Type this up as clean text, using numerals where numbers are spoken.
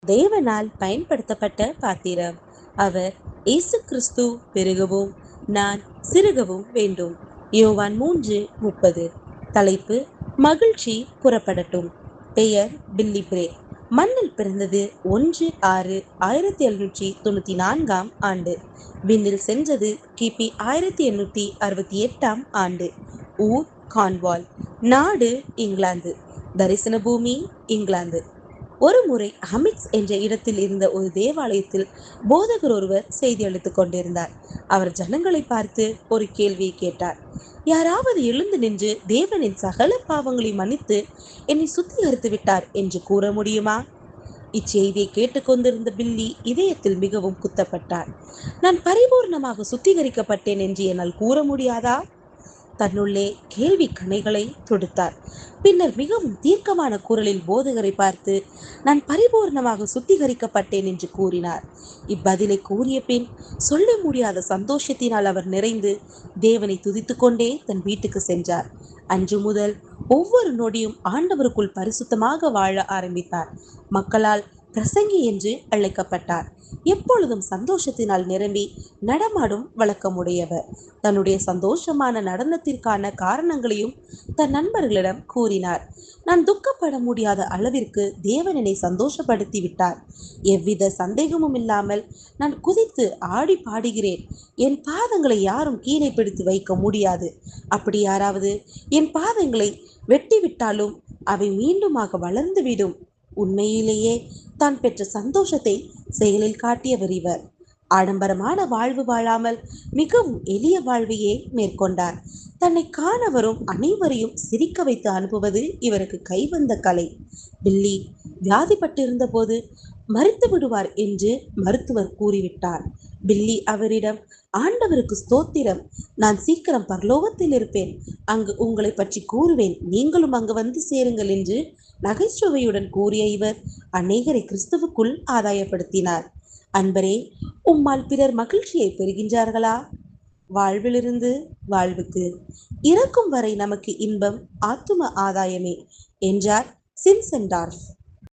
தேவனால் பயன்படுத்தப்பட்ட பாத்திரம். அவர் இயேசு கிறிஸ்து பெருகவும் நான் சிறுகவும் வேண்டும். யோவான் 3:30. தலைப்பு: மகிழ்ச்சி புறப்படட்டும். பெயர்: பில்லி பிரே. மண்ணில் பிறந்தது 1/6/1794 ஆண்டு. விண்ணில் சென்றது கிபி 1868 ஆண்டு. ஊர்: கார்ன்வால். நாடு: இங்கிலாந்து. தரிசன பூமி: இங்கிலாந்து. ஒரு முறை ஹமிக்ஸ் என்ற இடத்தில் இருந்த ஒரு தேவாலயத்தில் போதகர் ஒருவர் செய்தி அளித்துக் கொண்டிருந்தார். அவர் ஜனங்களை பார்த்து ஒரு கேள்வியை கேட்டார். யாராவது எழுந்து நின்று தேவனின் சகல பாவங்களை மன்னித்து என்னை சுத்திகரித்து விட்டார் என்று கூற முடியுமா? இச்செய்தியை கேட்டுக்கொண்டிருந்த பில்லி இதயத்தில் மிகவும் குத்தப்பட்டார். நான் பரிபூர்ணமாக சுத்திகரிக்கப்பட்டேன் என்று என்னால் கூற முடியாதா? தன்னுள்ளே கேள்வி கணைகளை தொடுத்தார். பின்னர் மிகவும் தீர்க்கமான குரலில் போதகரை பார்த்து, நான் பரிபூர்ணமாக சுத்திகரிக்கப்பட்டேன் என்று கூறினார். இப்பதிலை கூறிய பின் சொல்ல முடியாத சந்தோஷத்தினால் அவர் நிறைந்து தேவனை துதித்துக் கொண்டே தன் வீட்டுக்கு சென்றார். அன்று முதல் ஒவ்வொரு நொடியும் ஆண்டவருக்குள் பரிசுத்தமாக வாழ ஆரம்பித்தார். மக்களால் பிரசங்கி என்று அழைக்கப்பட்டார். எப்பொழுதும் சந்தோஷத்தினால் நிரம்பி நடமாடும் வழக்கமுடையவர். தன்னுடைய சந்தோஷமான நடனத்திற்கான காரணங்களையும் தன் நண்பர்களிடம் கூறினார். நான் துக்கப்பட முடியாத அளவிற்கு தேவன் என்னை சந்தோஷப்படுத்தி விட்டார். எவ்வித சந்தேகமும் இல்லாமல் நான் குதித்து ஆடி பாடுகிறேன். என் பாதங்களை யாரும் கீழே பிடித்து வைக்க முடியாது. அப்படி யாராவது என் பாதங்களை வெட்டிவிட்டாலும் அவை மீண்டுமாக வளர்ந்துவிடும். உண்மையிலேயே தான் பெற்ற சந்தோஷத்தை செயலில் காட்டியவர் இவர். ஆடம்பரமான வாழ்வு வாழாமல் மிகவும் எளிய வாழ்வையே மேற்கொண்டார். தன்னை காண வரும் அனைவரையும் சிரிக்க வைத்து அனுப்புவது இவருக்கு கைவந்த கலை. பில்லி வியாதிப்பட்டிருந்த போது மரித்து விடுவார் என்று மருத்துவர் கூறிவிட்டார். பில்லி அவரிடம், ஆண்டவருக்கு ஸ்தோத்திரம், நான் சீக்கிரம் பரலோகத்தில் இருப்பேன், அங்கு உங்களை பற்றி கூறுவேன், நீங்களும் அங்கு வந்து சேருங்கள் என்று நகைச்சுவையுடன் கூறிய இவர் அநேகரை கிறிஸ்துவுக்குள் ஆதாயப்படுத்தினார். அன்பரே, உம்மால் பிறர் மகிழ்ச்சியை பெறுகின்றார்களா? வாழ்விலிருந்து வாழ்வுக்கு, இறக்கும் வரை நமக்கு இன்பம் ஆத்தும ஆதாயமே என்றார் சின்சென்டார்ஃப்.